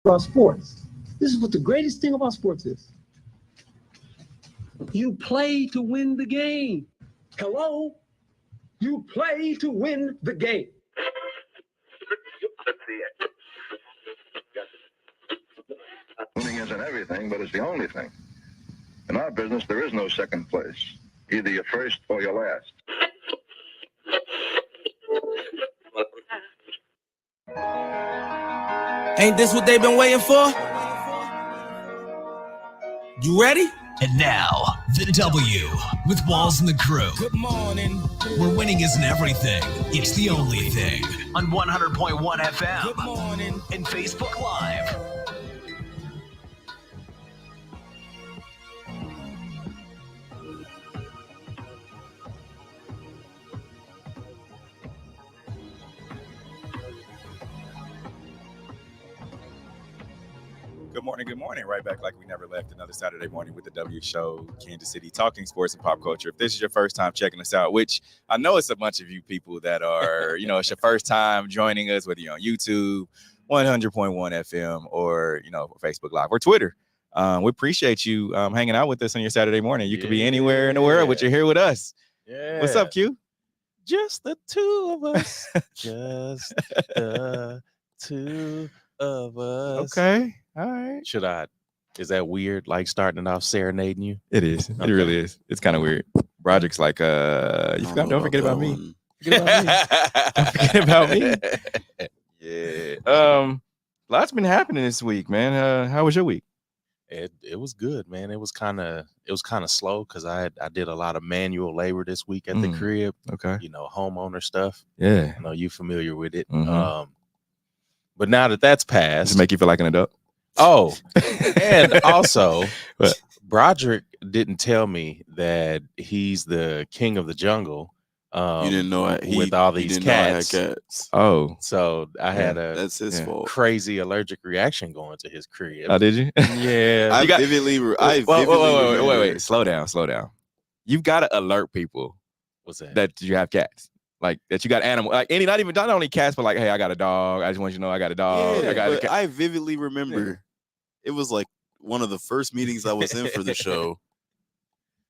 about sports. This is what the greatest thing about sports is. You play to win the game. Hello? You play to win the game. Winning isn't everything, but it's the only thing. In our business, there is no second place. Either you're first or you're last. Ain't this what they've been waiting for? You ready? And now, the W with Walls and the Crew. Good morning. Where winning isn't everything, it's the only thing. On 100.1 FM. Good morning. And Facebook Live. Good morning. Right back like we never left. Another Saturday morning with the W Show, Kansas City, talking sports and pop culture. If this is your first time checking us out, which I know it's a bunch of you people that are, it's your first time joining us, whether you're on YouTube, 100.1 FM, or, Facebook Live or Twitter. We appreciate you hanging out with us on your Saturday morning. You could be anywhere in the world, but you're here with us. Yeah. What's up, Q? Just the two of us. Just the two of us. Okay. All right. Is that weird? Like starting off serenading you? It is. Okay. It really is. It's kind of weird. Broderick's like, don't forget about me. Don't forget about me. Yeah. Lots been happening this week, man. How was your week? It was good, man. It was kind of slow because I did a lot of manual labor this week at the crib. Okay. Homeowner stuff. Yeah. I know you familiar with it. Mm-hmm. But now that that's passed, does it make you feel like an adult? Oh, and also, Broderick didn't tell me that he's the king of the jungle. You didn't know with all these cats. Oh, so I had that's his fault. Crazy allergic reaction going to his crib. Oh, did you? Yeah. I vividly wait. Slow down. You've got to alert people. What's that? That you have cats. Like that you got animal, like not only cats, but like, hey, I got a dog. I just want you to know I got a dog. Yeah, I vividly remember it was like one of the first meetings I was in for the show.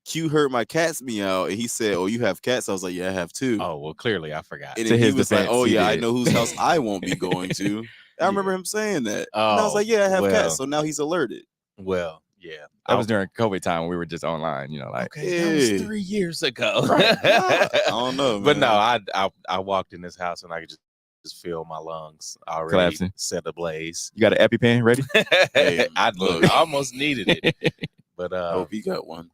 Q heard my cats meow and he said, "Oh, you have cats?" I was like, "Yeah, I have two." Oh, well, clearly I forgot. And he was like, "Oh yeah, I know whose house I won't be going to." I remember him saying that. And I was like, "Yeah, I have cats." So now he's alerted. Well, yeah. That was during COVID time when we were just online, that was 3 years ago. Right. I don't know, man. But no, I walked in this house and I could just feel my lungs already collapsing, set ablaze. You got an EpiPen ready? Hey, I almost needed it, but I hope you got one.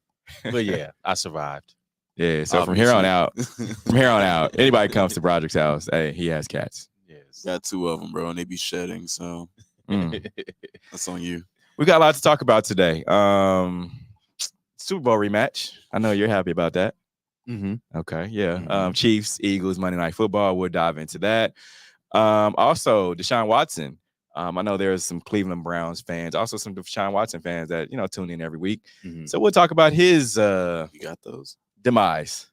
But yeah, I survived. Yeah, so from here on out, anybody comes to Broderick's house, hey, he has cats. Yes, got two of them, bro, and they be shedding. So that's on you. We got a lot to talk about today. Super Bowl rematch. I know you're happy about that. Mm-hmm. Okay, yeah. Mm-hmm. Chiefs, Eagles, Monday Night Football. We'll dive into that. Also, Deshaun Watson. I know there's some Cleveland Browns fans, also some Deshaun Watson fans that tune in every week. Mm-hmm. So we'll talk about his you got those demise.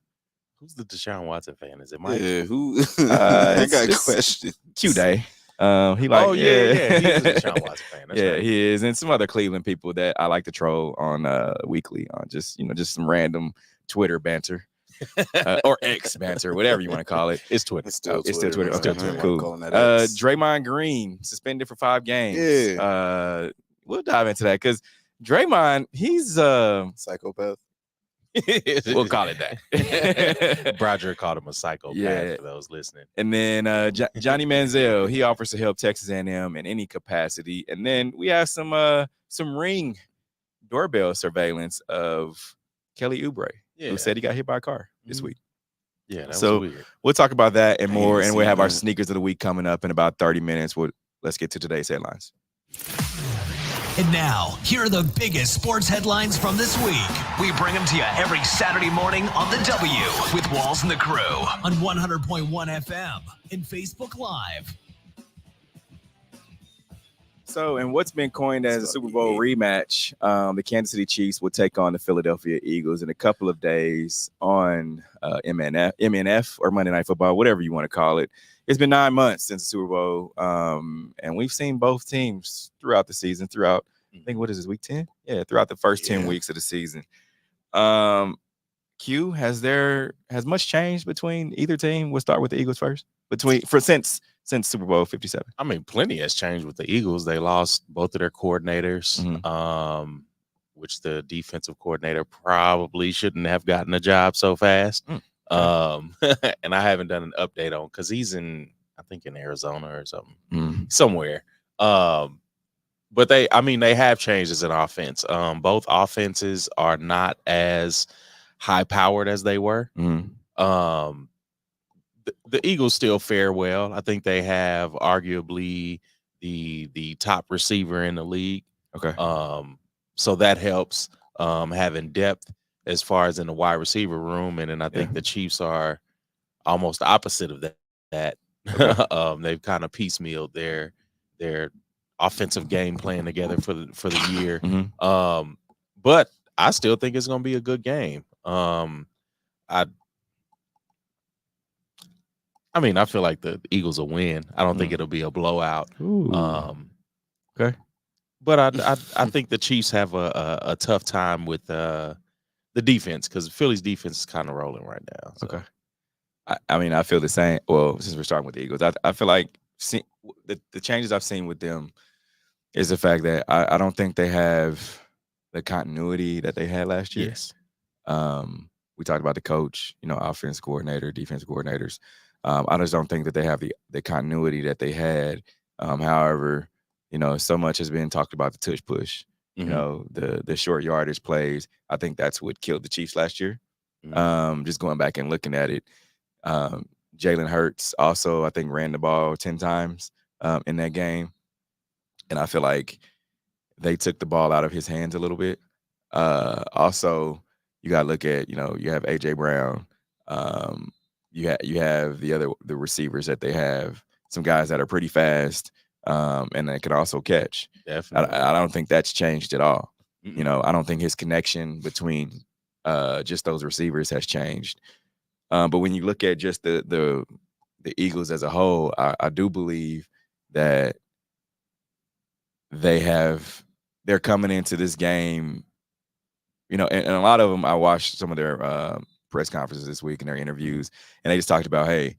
Who's the Deshaun Watson fan? Is it Mike? Yeah, who? I got a question. Q-Day. He like, he's a Deshaun Watson fan. That's right. He is, and some other Cleveland people that I like to troll on weekly on just some random Twitter banter or X banter, whatever you want to call it. It's Twitter. It's still It's Twitter. still Twitter. Okay, Okay, cool. Draymond Green suspended for 5 games. Yeah. We'll dive into that because Draymond, he's psychopath. We'll call it that. Broderick called him a psychopath for those listening. And then Johnny Manziel, he offers to help Texas A&M in any capacity. And then we have some Ring doorbell surveillance of Kelly Oubre, who said he got hit by a car this week. Yeah, that was weird. We'll talk about that and more, and we'll have our sneakers of the week coming up in about 30 minutes. Let's get to today's headlines. And now, here are the biggest sports headlines from this week. We bring them to you every Saturday morning on the W with Walls and the Crew on 100.1 FM and Facebook Live. So, in what's been coined as a Super Bowl rematch, the Kansas City Chiefs will take on the Philadelphia Eagles in a couple of days on MNF or Monday Night Football, whatever you want to call it. It's been 9 months since the Super Bowl, And we've seen both teams throughout the season, throughout, I think, what is this, week 10? Yeah, throughout the first 10 weeks of the season. Q, has much changed between either team? We'll start with the Eagles first. Since Super Bowl 57. I mean, plenty has changed with the Eagles. They lost both of their coordinators, which the defensive coordinator probably shouldn't have gotten a job so fast. And I haven't done an update on because he's in Arizona or something, somewhere. But they have changed as an offense. Both offenses are not as high powered as they were. The Eagles still fare well. I think they have arguably the top receiver in the league. Okay. So that helps having depth as far as in the wide receiver room. And then I think the Chiefs are almost opposite of that. Okay. They've kind of piecemealed their offensive game plan together for the year. But I still think it's going to be a good game. I feel like the Eagles will win. I don't think it'll be a blowout. Okay. But I think the Chiefs have a tough time with the defense because Philly's defense is kind of rolling right now. So. Okay. I feel the same. Well, since we're starting with the Eagles, I feel like the changes I've seen with them is the fact that I don't think they have the continuity that they had last year. Yes. We talked about the coach, offense coordinator, defense coordinators. I just don't think that they have the continuity that they had. However, so much has been talked about the tush push, the short yardage plays. I think that's what killed the Chiefs last year. Just going back and looking at it. Jalen Hurts also, I think, ran the ball 10 times in that game. And I feel like they took the ball out of his hands a little bit. Also, you got to look at, you have A.J. Brown. You have the receivers that they have, some guys that are pretty fast and they can also catch. Definitely. I don't think that's changed at all. I don't think his connection between just those receivers has changed. But when you look at just the Eagles as a whole, I do believe that they're coming into this game, and a lot of them, I watched some of their press conferences this week and their interviews, and they just talked about, hey,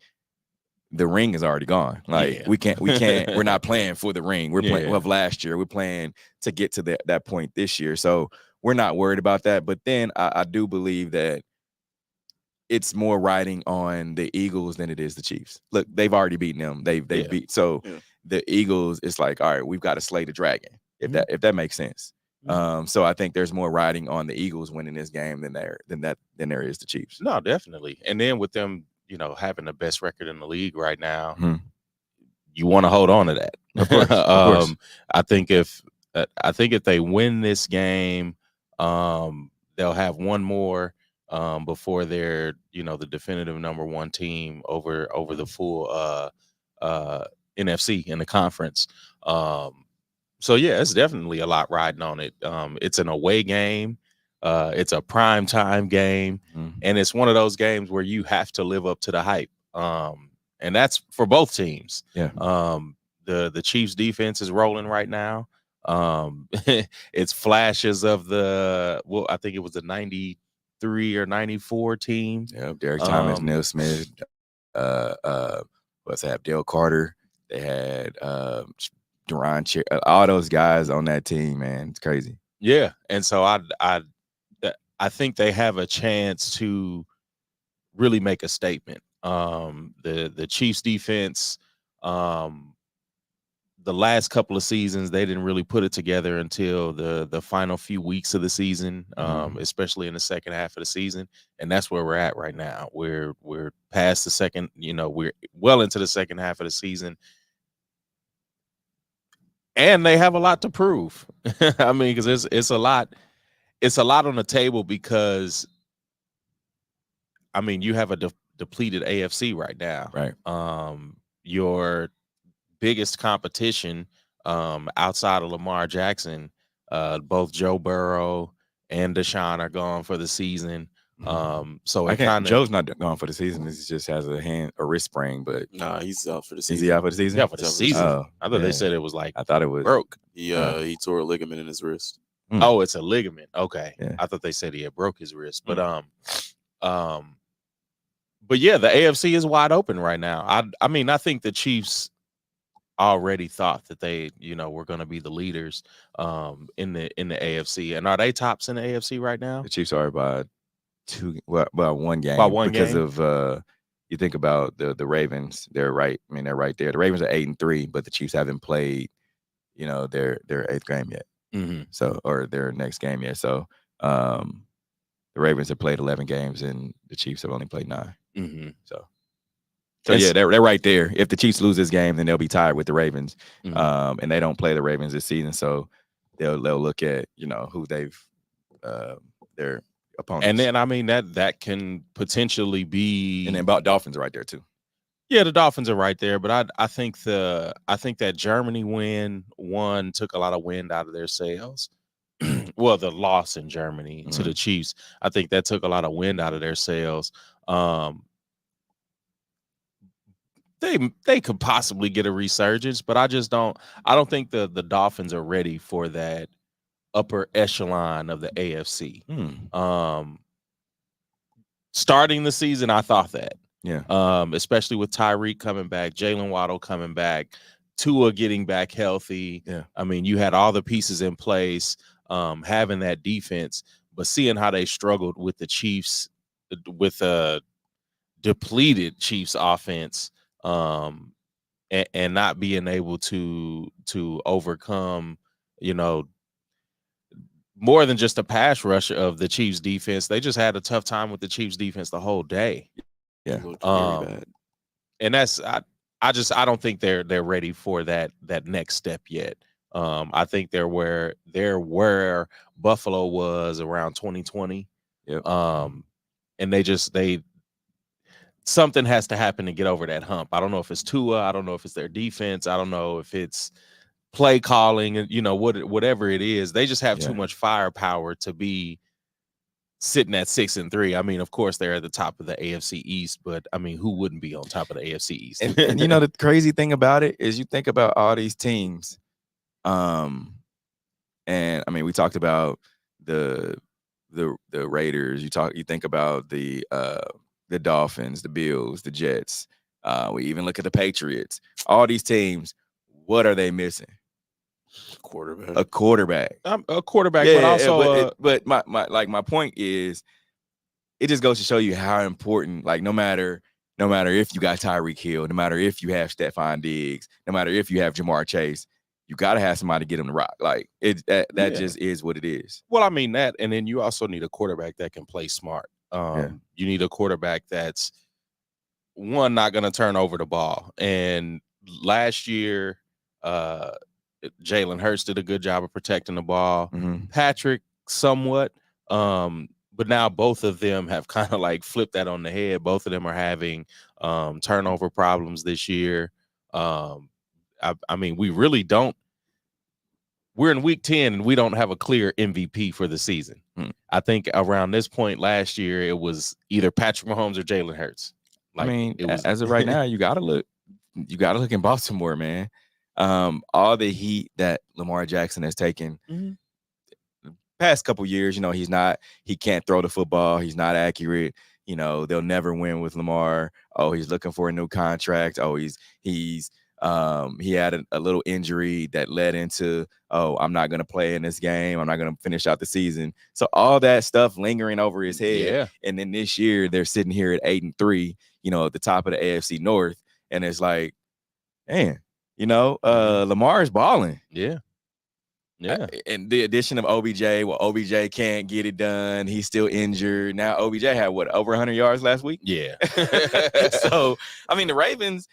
the ring is already gone. Like we can't, we're not playing for the ring. We're playing of last year. We're playing to get to that point this year. So we're not worried about that. But then I do believe that it's more riding on the Eagles than it is the Chiefs. Look, they've already beaten them. They've beat. So the Eagles, it's like, all right, we've got to slay the dragon, if that makes sense. So I think there's more riding on the Eagles winning this game than there is the Chiefs. No, definitely. And then with them, having the best record in the league right now, you want to hold on to that. Of course. Of course. I think if they win this game, they'll have one more before they're, the definitive number one team over the full NFC in the conference. So yeah, it's definitely a lot riding on it. It's an away game. It's a prime time game, and it's one of those games where you have to live up to the hype. And that's for both teams. Yeah. The Chiefs defense is rolling right now. It's flashes of I think it was the 93 or 94 team. Yeah, Derek Thomas, Neil Smith, Dale Carter. They had Duran, all those guys on that team, man. It's crazy. Yeah, and so I think they have a chance to really make a statement. The Chiefs defense, the last couple of seasons, they didn't really put it together until the final few weeks of the season, especially in the second half of the season. And that's where we're at right now. We're past the second, we're well into the second half of the season. And they have a lot to prove. I mean, because it's a lot on the table because, I mean, you have a depleted AFC right now. Right. Your biggest competition outside of Lamar Jackson, both Joe Burrow and Deshaun are gone for the season. So I it can't. kind of Joe's not gone for the season. He just has a wrist sprain. But Nah, he's out for the is season. he out for the season? yeah for the He's out season. Oh, I thought they yeah. said it was like I thought it was broke. He tore a ligament in his wrist. Oh, it's a ligament. Okay, Yeah. I thought they said he had broke his wrist, but yeah, the AFC is wide open right now. I mean, I think the Chiefs already thought that they, were going to be the leaders in the AFC. And are they tops in the AFC right now? the Chiefs are by one game. By one because game? of you think about the Ravens. They're right. I mean, they're right there. The Ravens are 8-3, but the Chiefs haven't played, their 8th game yet. Mm-hmm. So, or their next game yet. So, the Ravens have played 11 games and the Chiefs have only played 9. Mm-hmm. So yeah, they're right there. If the Chiefs lose this game, then they'll be tied with the Ravens. Mm-hmm. And they don't play the Ravens this season, so they'll look at who they've their opponents. And then I mean that can potentially be. And then about Dolphins are right there too. Yeah, the Dolphins are right there, but I think that Germany won took a lot of wind out of their sails. Well, the loss in Germany to the Chiefs, I think that took a lot of wind out of their sails. They could possibly get a resurgence, but I don't think the Dolphins are ready for that upper echelon of the AFC. Starting the season, I thought that. Yeah. Especially with Tyreek coming back, Jalen Waddle coming back, Tua getting back healthy. Yeah. I mean, you had all the pieces in place, having that defense, but seeing how they struggled with the Chiefs, with a depleted Chiefs offense, and not being able to overcome, more than just a pass rush of the Chiefs defense. They just had a tough time with the Chiefs defense the whole day. Yeah. Looked very bad. And that's I don't think they're ready for that next step yet. I think they're where Buffalo was around 2020. Yep. And something has to happen to get over that hump. I don't know if it's Tua, I don't know if it's their defense, I don't know if it's play calling, and whatever it is. They just have too much firepower to be sitting at 6-3. I mean, of course, they're at the top of the AFC East, but I mean, who wouldn't be on top of the AFC East? And the crazy thing about it is you think about all these teams, and I mean, we talked about the Raiders. You think about the Dolphins, the Bills, the Jets. We even look at the Patriots. All these teams, what are they missing? A quarterback. But also, but my point is, it just goes to show you how important. Like no matter if you got Tyreek Hill, no matter if you have Stephon Diggs, no matter if you have Jamar Chase, you got to have somebody to get him to rock. Like that just is what it is. Well, I mean that, and then you also need a quarterback that can play smart. You need a quarterback that's not going to turn over the ball. And last year, Jalen Hurts did a good job of protecting the ball. Mm-hmm. Patrick somewhat, but now both of them have kind of like flipped that on the head. Both of them are having turnover problems this year. I mean, we really don't. We're in week 10 and we don't have a clear MVP for the season. I think around this point last year, it was either Patrick Mahomes or Jalen Hurts. Like, I mean, as of right now, you gotta look in Baltimore, man. All the heat that Lamar Jackson has taken the past couple years, he can't throw the football. He's not accurate. They'll never win with Lamar. Oh, he's looking for a new contract. Oh, he had a little injury that led into, I'm not going to play in this game. I'm not going to finish out the season. So all that stuff lingering over his head. Yeah. And then this year they're sitting here at 8-3, at the top of the AFC North. And it's like, man, Lamar's balling. Yeah. And the addition of OBJ, OBJ can't get it done. He's still injured. Now OBJ had over 100 yards last week? Yeah. So, I mean, the Ravens,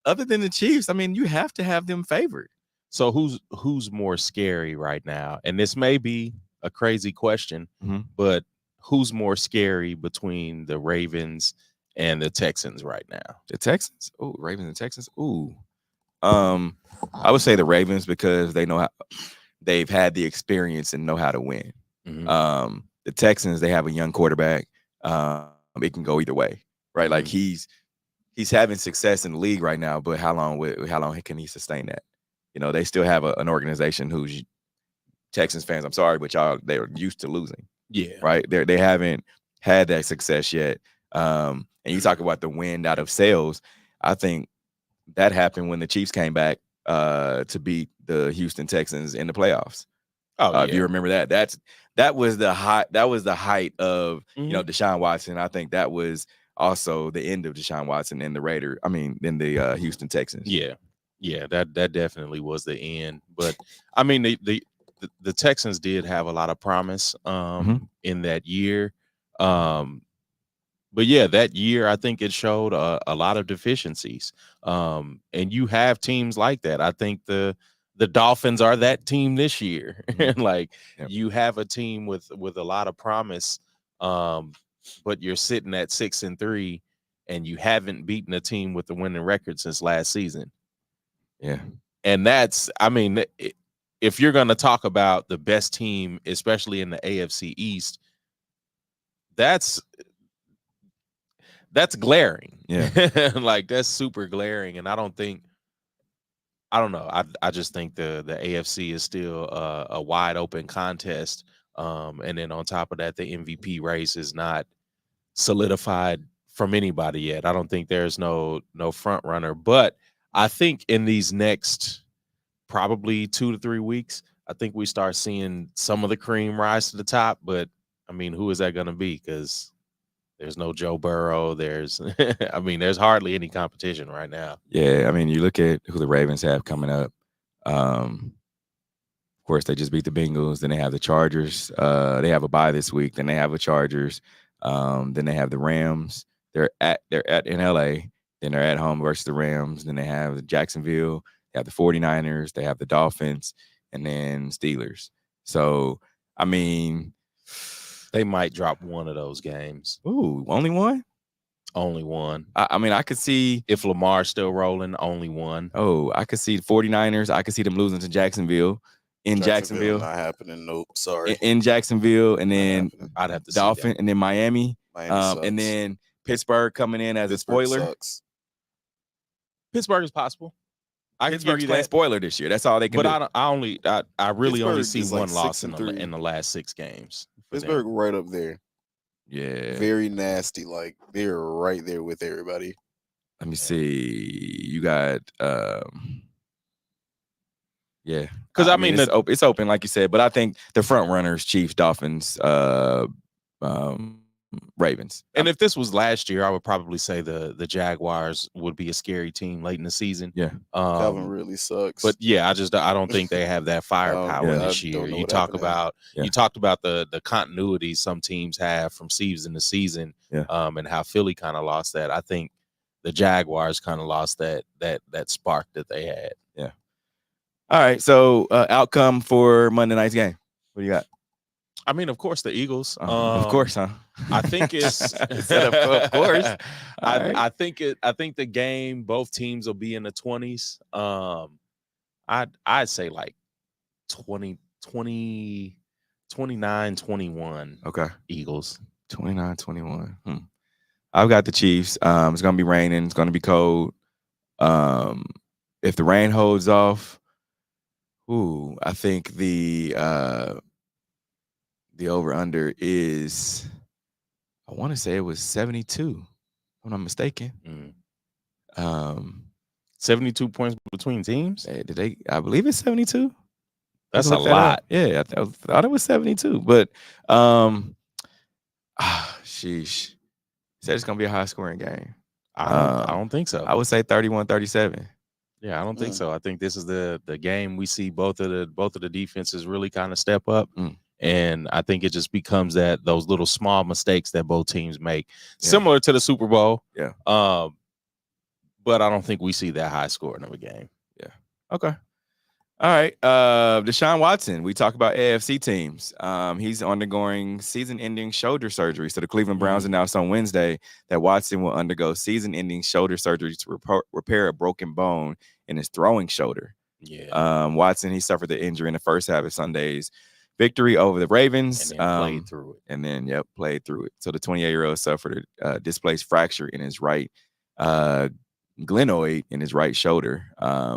other than the Chiefs, I mean, you have to have them favored. So who's more scary right now? And this may be a crazy question, but who's more scary between the Ravens and the Texans right now? The Texans? Oh, Ravens and Texans? Ooh. I would say the Ravens because they know how they've had the experience and know how to win. Mm-hmm. The Texans, they have a young quarterback. It can go either way, right? Like he's having success in the league right now, but how long can he sustain that? You know, they still have an organization who's Texans fans. I'm sorry, but they're used to losing. Yeah. Right. They haven't had that success yet. And you talk about the wind out of sails. I think that happened when the Chiefs came back to beat the Houston Texans in the playoffs. If you remember that was the height of Deshaun Watson. I think that was also the end of Deshaun Watson and the Houston Texans. Yeah, that definitely was the end. But I mean, the Texans did have a lot of promise in that year. But yeah, that year I think it showed a lot of deficiencies. And you have teams like that. I think the Dolphins are that team this year. You have a team with a lot of promise, but you're sitting at 6-3, and you haven't beaten a team with the winning record since last season. Yeah, and that's, I mean, if you're going to talk about the best team, especially in the AFC East, that's glaring. Yeah, like that's super glaring, and I don't know. I just think the AFC is still a wide open contest. And then on top of that, the MVP race is not solidified from anybody yet. I don't think there's no front runner, but I think in these next probably 2 to 3 weeks, I think we start seeing some of the cream rise to the top. But I mean, who is that going to be? Because there's no Joe Burrow. There's hardly any competition right now. Yeah, I mean, you look at who the Ravens have coming up. Of course, they just beat the Bengals. Then they have the Chargers. They have a bye this week. Then they have the Chargers. Then they have the Rams. They're in LA. Then they're at home versus the Rams. Then they have Jacksonville. They have the 49ers. They have the Dolphins, and then Steelers. So, I mean, they might drop one of those games. Ooh, only one? Only one. I mean, I could see if Lamar's still rolling, only one. Oh, I could see the 49ers. I could see them losing to Jacksonville. Jacksonville. Not happening. Nope. Sorry. In Jacksonville, and then I'd have to Dolphin, and then Miami sucks. and then Pittsburgh coming in as a spoiler. Sucks. Pittsburgh is possible. I can give you that spoiler this year. That's all they can do. But I really only see like one loss in the last 6 games. Pittsburgh right up there. Yeah. Very nasty. Like they're right there with everybody. Let me see. You got yeah. Because I mean it's open, like you said, but I think the front runners, Chiefs, Dolphins, Ravens. And if this was last year, I would probably say the Jaguars would be a scary team late in the season. Yeah. Calvin really sucks. But yeah, I don't think they have that firepower this year. You talked about the continuity some teams have from season to season, and how Philly kind of lost that. I think the Jaguars kind of lost that spark that they had. Yeah. All right. So outcome for Monday night's game. What do you got? I mean, of course, the Eagles. Of course, huh? I think it's of course. I think the game, both teams will be in the 20s. I'd say like 29-21. Okay. Eagles. 29-21. I've got the Chiefs. It's gonna be raining. It's gonna be cold. If the rain holds off, I think the over-under is, I want to say it was 72, if I'm not mistaken. 72 points between teams? I believe it's 72. That's a lot. Yeah, I thought it was 72. But, sheesh. Said it's going to be a high-scoring game. I don't think so. I would say 31-37. Yeah, I don't think so. I think this is the game we see both of the defenses really kind of step up. And I think it just becomes those little small mistakes that both teams make, similar to the Super Bowl. Yeah. But I don't think we see that high scoring of a game. Yeah. Okay. All right. Deshaun Watson. We talk about AFC teams. He's undergoing season-ending shoulder surgery. So the Cleveland Browns announced on Wednesday that Watson will undergo season-ending shoulder surgery to repair a broken bone in his throwing shoulder. Yeah. Watson, he suffered the injury in the first half of Sunday's victory over the Ravens. And then played through it. And then, played through it. So the 28-year-old suffered a displaced fracture in his right glenoid in his right shoulder.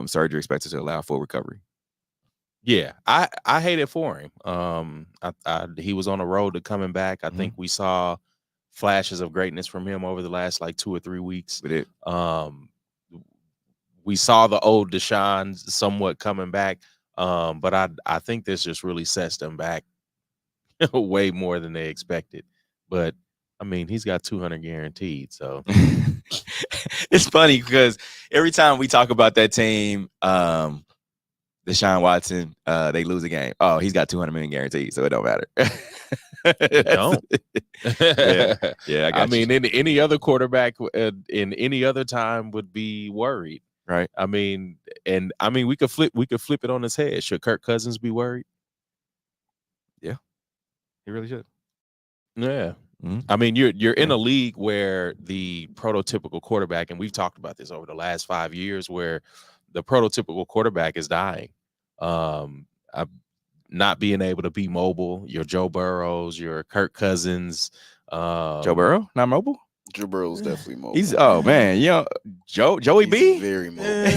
Surgery expected to allow full recovery. Yeah, I hate it for him. He was on the road to coming back. I think we saw flashes of greatness from him over the last like 2 or 3 weeks. We did. We saw the old Deshaun somewhat coming back, but I think this just really sets them back way more than they expected. But I mean, he's got 200 guaranteed, so it's funny because every time we talk about that team, Deshaun Watson, they lose a game. Oh, he's got 200 million guaranteed, so it don't matter. Don't. Yeah. I mean, any other quarterback in any other time would be worried, right? I mean, we could flip it on his head. Should Kirk Cousins be worried? Yeah, he really should. Yeah. I mean, you're in a league where the prototypical quarterback, and we've talked about this over the last 5 years, where the prototypical quarterback is dying. Not being able to be mobile. Your Joe Burrows, your Kirk Cousins. Joe Burrow, not mobile? Joe Burrow's definitely mobile. Joey B? Very mobile.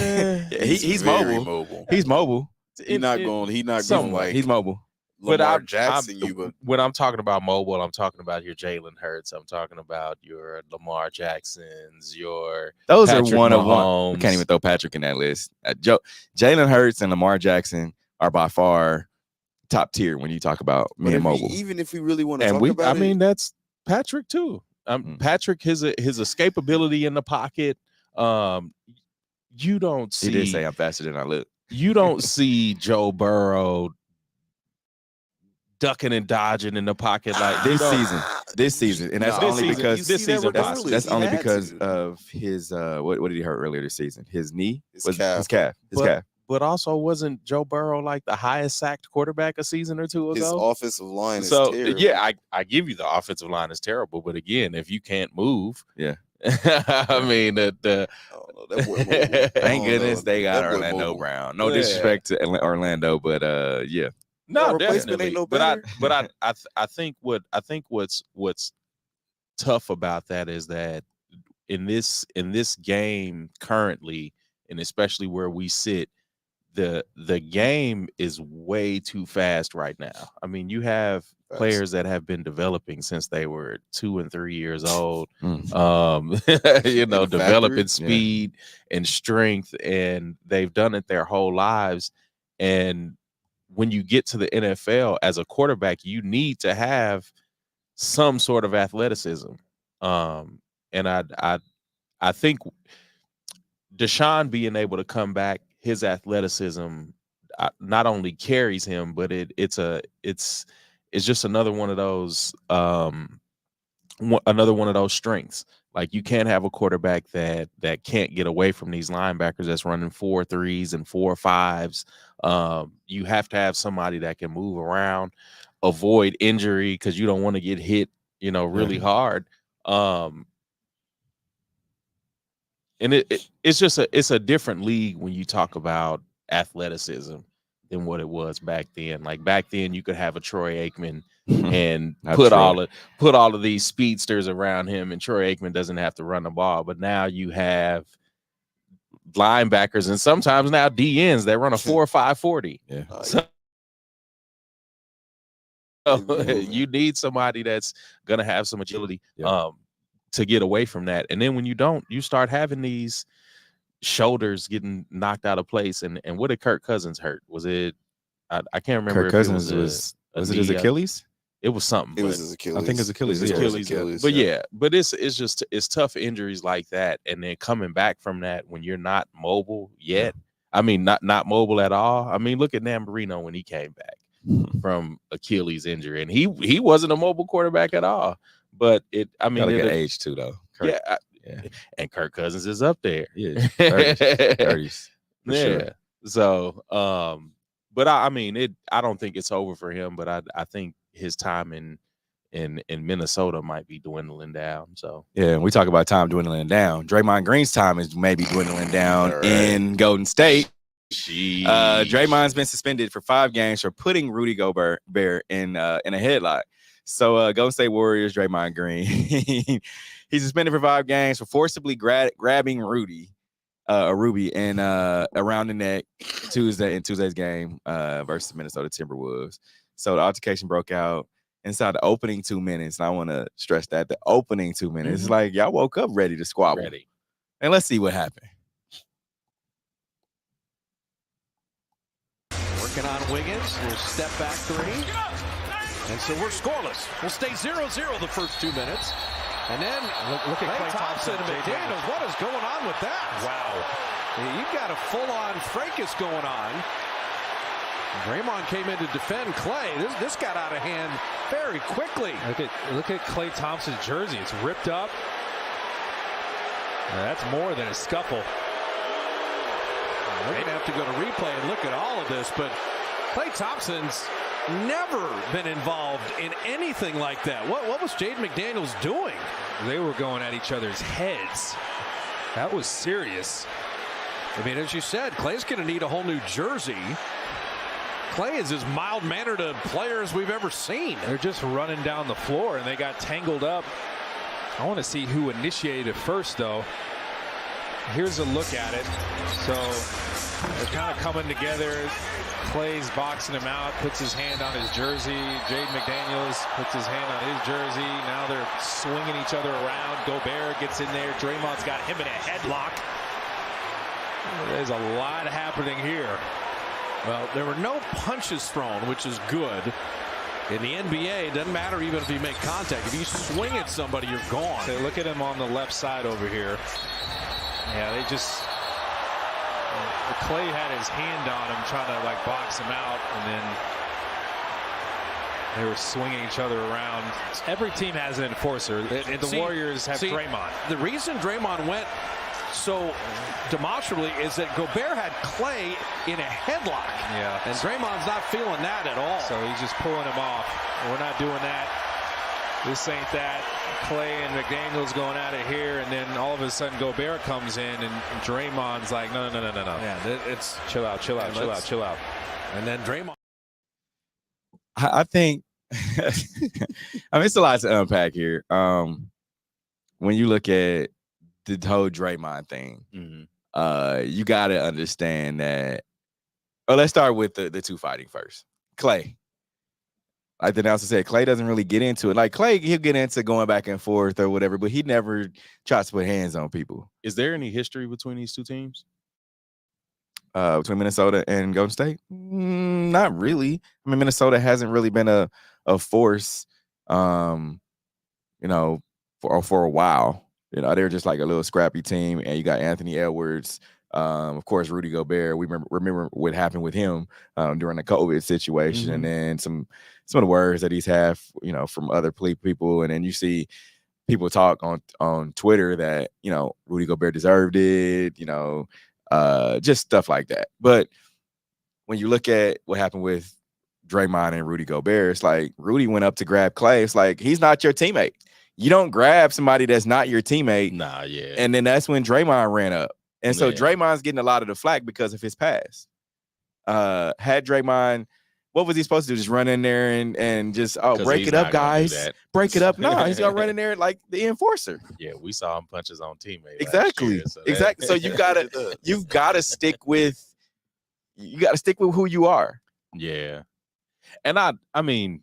He's very mobile. He's mobile. He's not going like he's mobile. Lamar Jackson. When I'm talking about mobile, I'm talking about your Jalen Hurts. I'm talking about your Lamar Jacksons. Those Patrick are one of Mahomes. one. We can't even throw Patrick in that list. Jalen Hurts and Lamar Jackson are by far top tier when you talk about being mobile. Even if we really want to talk about I mean, that's Patrick too. Patrick, his escapability in the pocket. You don't see. He did say I'm faster than I look. You don't see Joe Burrow ducking and dodging in the pocket like this season, and that's only because this season. That's only because of his what did he hurt earlier this season? His knee, his calf. But also, wasn't Joe Burrow like the highest sacked quarterback a season or two ago? His offensive line is terrible. Yeah, I give you the offensive line is terrible, but again, if you can't move, yeah. I mean, thank goodness they got Orlando Brown. No disrespect to Orlando, but yeah. No, replacement definitely. ain't no better. But I think what's tough about that is that in this game currently, and especially where we sit, the game is way too fast right now. I mean, you have players that have been developing since they were 2 and 3 years old, developing speed and strength, and they've done it their whole lives. And when you get to the NFL as a quarterback, you need to have some sort of athleticism. And I think Deshaun being able to come back, his athleticism not only carries him, but it's just another one of those strengths. Like, you can't have a quarterback that can't get away from these linebackers that's running 4-3s and 4-5s. You have to have somebody that can move around, avoid injury, because you don't want to get hit, really hard. And it's a different league when you talk about athleticism than what it was back then. Like, back then you could have a Troy Aikman and put all of these speedsters around him, and Troy Aikman doesn't have to run the ball. But now you have linebackers and sometimes now DNs that run a 4.5 40. Yeah. So you need somebody that's gonna have some agility to get away from that. And then when you don't, you start having these shoulders getting knocked out of place. And what did Kirk Cousins hurt? Was it? I can't remember. Kirk Cousins was it his Achilles? It was something. It was his Achilles. I think it's Achilles. But it's tough injuries like that, and then coming back from that when you're not mobile yet. I mean, not mobile at all. I mean, look at Nambarino when he came back from Achilles injury, and he wasn't a mobile quarterback at all. But got a good age too, though. Kirk, and Kirk Cousins is up there. Yeah, 30s. Yeah. Sure. So, but I don't think it's over for him. But I think his time in Minnesota might be dwindling down. So yeah, we talk about time dwindling down. Draymond Green's time is maybe dwindling down in Golden State. Draymond's been suspended for 5 games for putting Rudy Gobert in a headlock. So Golden State Warriors, Draymond Green, he's suspended for 5 games for forcibly grabbing Ruby and around the neck in Tuesday's game versus Minnesota Timberwolves. So the altercation broke out inside the opening 2 minutes. And I want to stress that the opening 2 minutes is like y'all woke up ready to squabble. And let's see what happened. Working on Wiggins, little step back 3. And so we're scoreless. We'll stay 0-0 the first 2 minutes. And then look at Klay Thompson and McDaniels. What is going on with that? Wow. You've got a full-on fracas going on. Draymond came in to defend Klay. This got out of hand very quickly. Look at Klay Thompson's jersey. It's ripped up. Now, that's more than a scuffle. We're going to have to go to replay and look at all of this, but Klay Thompson's never been involved in anything like that. What was Jaden McDaniels doing? They were going at each other's heads. That was serious. I mean, as you said, Klay's going to need a whole new jersey. Klay is as mild-mannered a player as we've ever seen. They're just running down the floor, and they got tangled up. I want to see who initiated it first, though. Here's a look at it. So they're kind of coming together. Klay's boxing him out, puts his hand on his jersey. Jaden McDaniels puts his hand on his jersey. Now they're swinging each other around. Gobert gets in there. Draymond's got him in a headlock. There's a lot happening here. Well, there were no punches thrown, which is good. In the NBA, it doesn't matter even if you make contact. If you swing at somebody, you're gone. So look at him on the left side over here. Yeah, they just... Klay had his hand on him, trying to like box him out, and then they were swinging each other around. Every team has an enforcer. The Warriors have Draymond. The reason Draymond went so demonstrably is that Gobert had Klay in a headlock. Yeah. And Draymond's not feeling that at all. So he's just pulling him off. We're not doing that. This ain't that. Klay and McDaniels going at it here, and then all of a sudden Gobert comes in, and Draymond's like, no. Yeah, it's chill out. And then Draymond. I think, I mean, it's a lot to unpack here. When you look at the whole Draymond thing, you got to understand that. Oh, let's start with the two fighting first. Klay. Like the announcer said, Klay doesn't really get into it. Like Klay, he'll get into going back and forth or whatever, but he never tries to put hands on people. Is there any history between these two teams? Between Minnesota and Golden State? Not really. I mean, Minnesota hasn't really been a force, for a while. You know, they're just like a little scrappy team, and you got Anthony Edwards. Of course, Rudy Gobert. We remember what happened with him during the COVID situation, and then some of the words that he's had, from other people, and then you see people talk on Twitter that Rudy Gobert deserved it, just stuff like that. But when you look at what happened with Draymond and Rudy Gobert, it's like Rudy went up to grab Klay. It's like he's not your teammate. You don't grab somebody that's not your teammate. Nah, yeah. And then that's when Draymond ran up. And so Draymond's getting a lot of the flack because of his past. Had Draymond, what was he supposed to do? Just run in there and just, break it up, guys. Break it up. No, he's going to run in there like the enforcer. Yeah, we saw him punch his own teammate. Exactly. Exactly. So you've got to stick with who you are. Yeah. And I mean,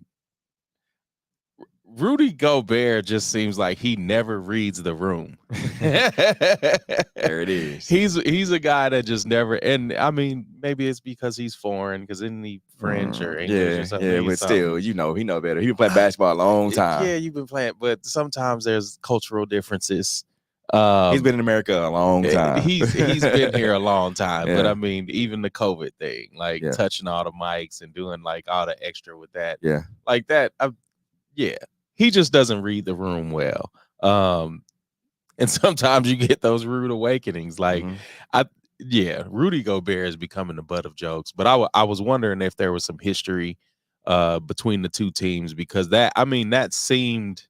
Rudy Gobert just seems like he never reads the room. There it is. He's a guy that just never, and I mean, maybe it's because he's foreign, because isn't he French or English or something? Yeah, but still, he know better. He's been playing basketball a long time. Yeah, you've been playing, but sometimes there's cultural differences. He's been in America a long time. He's been here a long time. Yeah. But I mean, even the COVID thing, like touching all the mics and doing like all the extra with that. Yeah. Like that. He just doesn't read the room well. And sometimes you get those rude awakenings. Like, Rudy Gobert is becoming the butt of jokes. But I was wondering if there was some history between the two teams, because that seemed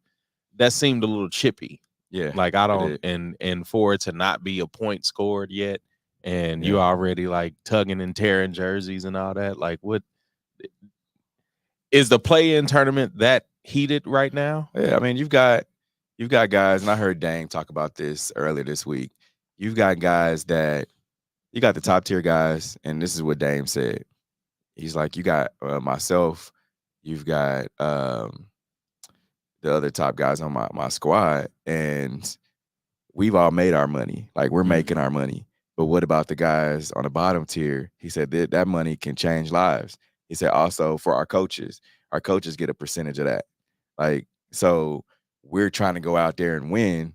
a little chippy. Yeah. Like I don't, and for it to not be a point scored yet, and you already like tugging and tearing jerseys and all that. Like, what is the play-in tournament that heated right now? Yeah, I mean, you've got guys, and I heard Dame talk about this earlier this week. You've got guys that you got the top tier guys, and this is what Dame said. He's like, you got myself, you've got the other top guys on my squad, and we've all made our money. Like, we're making our money. But what about the guys on the bottom tier? He said that money can change lives. He said also for our coaches get a percentage of that. Like, so we're trying to go out there and win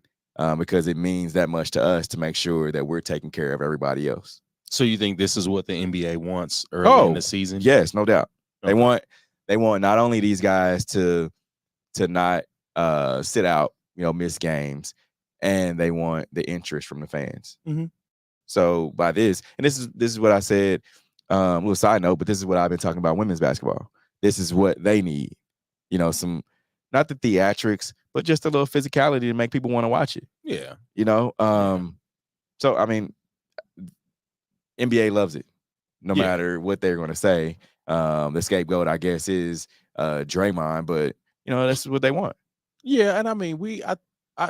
because it means that much to us to make sure that we're taking care of everybody else. So you think this is what the NBA wants early in the season? Yes, no doubt. Okay. They want not only these guys to not sit out, miss games, and they want the interest from the fans. Mm-hmm. So by this, and this is what I said, a little side note, but this is what I've been talking about women's basketball. This is what they need. Some, not the theatrics, but just a little physicality to make people want to watch it. Yeah. So, I mean, NBA loves it, no matter what they're going to say. The scapegoat, I guess, is Draymond, but, that's what they want. Yeah, and I mean,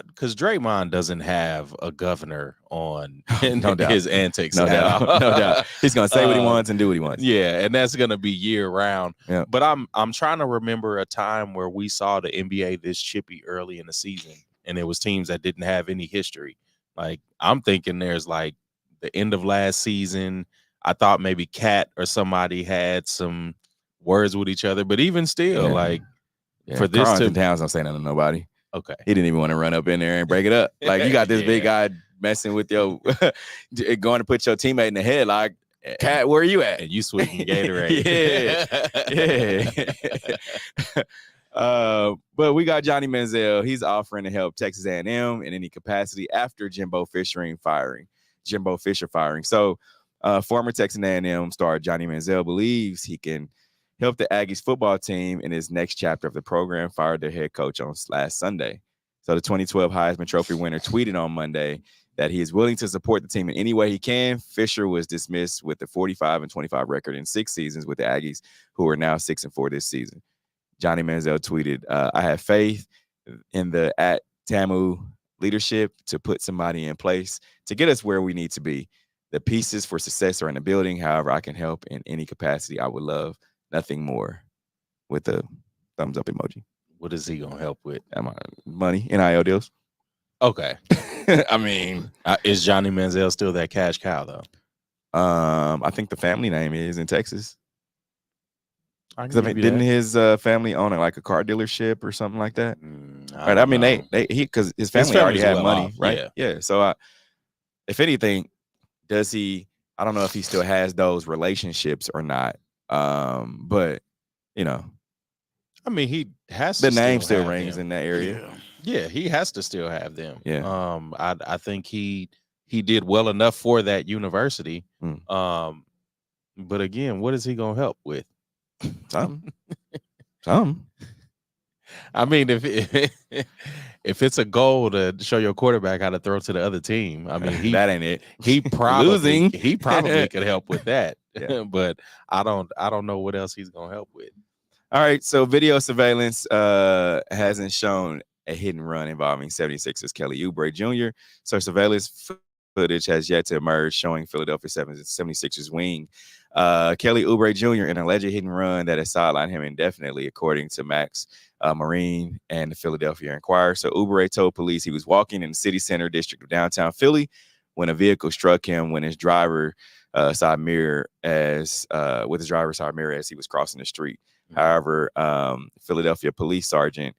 because Draymond doesn't have a governor on his antics. No doubt. He's going to say what he wants and do what he wants. Yeah, and that's going to be year round. Yeah. But I'm trying to remember a time where we saw the NBA this chippy early in the season, and it was teams that didn't have any history. Like, I'm thinking there's like the end of last season. I thought maybe Cat or somebody had some words with each other, but even still, for this Carlton Towns don't say nothing to nobody. Okay. He didn't even want to run up in there and break it up. Like, you got this big guy messing with your going to put your teammate in the head like, Cat, where are you at? And you switching Gatorade. But we got Johnny Manziel. He's offering to help Texas A&M in any capacity after Jimbo Fisher firing. So former Texas A&M star Johnny Manziel believes he can helped the Aggies football team in his next chapter of the program, fired their head coach on last Sunday. So the 2012 Heisman Trophy winner tweeted on Monday that he is willing to support the team in any way he can. Fisher was dismissed with a 45-25 record in 6 seasons with the Aggies, who are now 6-4 this season. Johnny Manziel tweeted, I have faith in the @Tamu leadership to put somebody in place to get us where we need to be. The pieces for success are in the building. However, I can help in any capacity. I would love nothing more, with the thumbs up emoji. What is he gonna help with? Money, NIL deals. Okay. I mean, is Johnny Manziel still that cash cow though? I think the family name is in Texas. Didn't his family own like a car dealership or something like that? Right. I mean, because his family already had money, right? Yeah. So, if anything, does he? I don't know if he still has those relationships or not. But I mean, he has the to name still rings in that area. Yeah, he has to still have them. Yeah. I think he did well enough for that university. But again, what is he gonna help with? Something. I mean, if it's a goal to show your quarterback how to throw to the other team, I mean, that ain't it. He probably losing. He probably could help with that. Yeah. But I don't know what else he's gonna help with. All right, so video surveillance hasn't shown a hit and run involving 76ers Kelly Oubre Jr. So surveillance footage has yet to emerge showing Philadelphia 76ers wing Kelly Oubre Jr. an alleged hit and run that has sidelined him indefinitely, according to Max Marine and the Philadelphia Inquirer. So Oubre told police he was walking in the city center district of downtown Philly when a vehicle struck him when his driver side mirror as he was crossing the street. However, Philadelphia police sergeant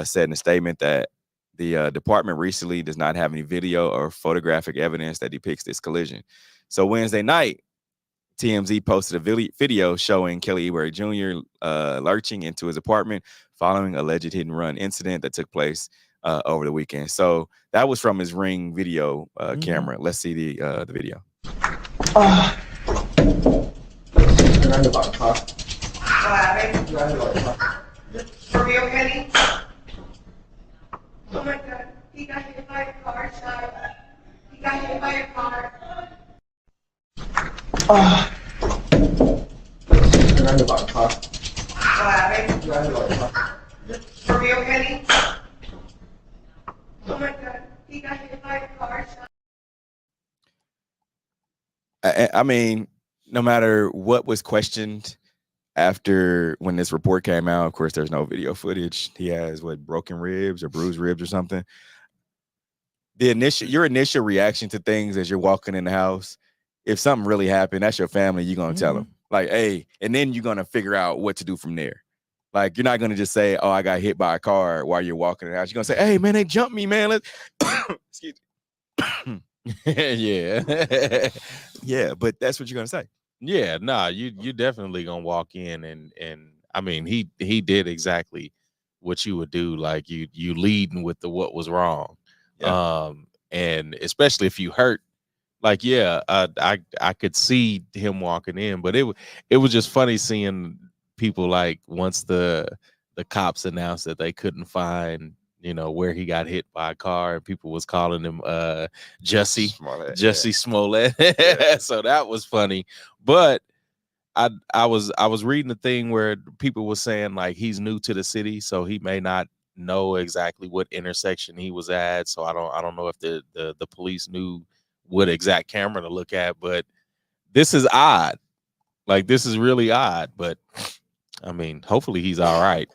said in a statement that the department recently does not have any video or photographic evidence that depicts this collision. So Wednesday night, TMZ posted a video showing Kelly Oubre Jr. Lurching into his apartment following alleged hit and run incident that took place over the weekend. So that was from his Ring video camera. Let's see the video. For real, Kenny? Oh my God, he got hit by a car, son. He got hit by a car. For real, Penny? Oh my God, he got hit by a car. I mean, no matter what was questioned after when this report came out, of course, there's no video footage. He has broken ribs or bruised ribs or something. Your initial reaction to things as you're walking in the house, if something really happened, that's your family. You're gonna tell them, like, hey, and then you're gonna figure out what to do from there. Like, you're not gonna just say, "Oh, I got hit by a car" while you're walking in the house. You're gonna say, "Hey, man, they jumped me, man. Let's excuse me." Yeah. Yeah, but that's what you're gonna say. Yeah, nah, you definitely gonna walk in and I mean he did exactly what you would do. Like you leading with the what was wrong. Yeah. And especially if you hurt, like, yeah, I could see him walking in, but it was just funny seeing people, like, once the cops announced that they couldn't find, where he got hit by a car, and people was calling him Jussie Smollett. Yeah. So that was funny. But I was reading the thing where people were saying, like, he's new to the city, so he may not know exactly what intersection he was at. So I don't know if the police knew what exact camera to look at, but this is odd. Like, this is really odd, but I mean, hopefully he's all right.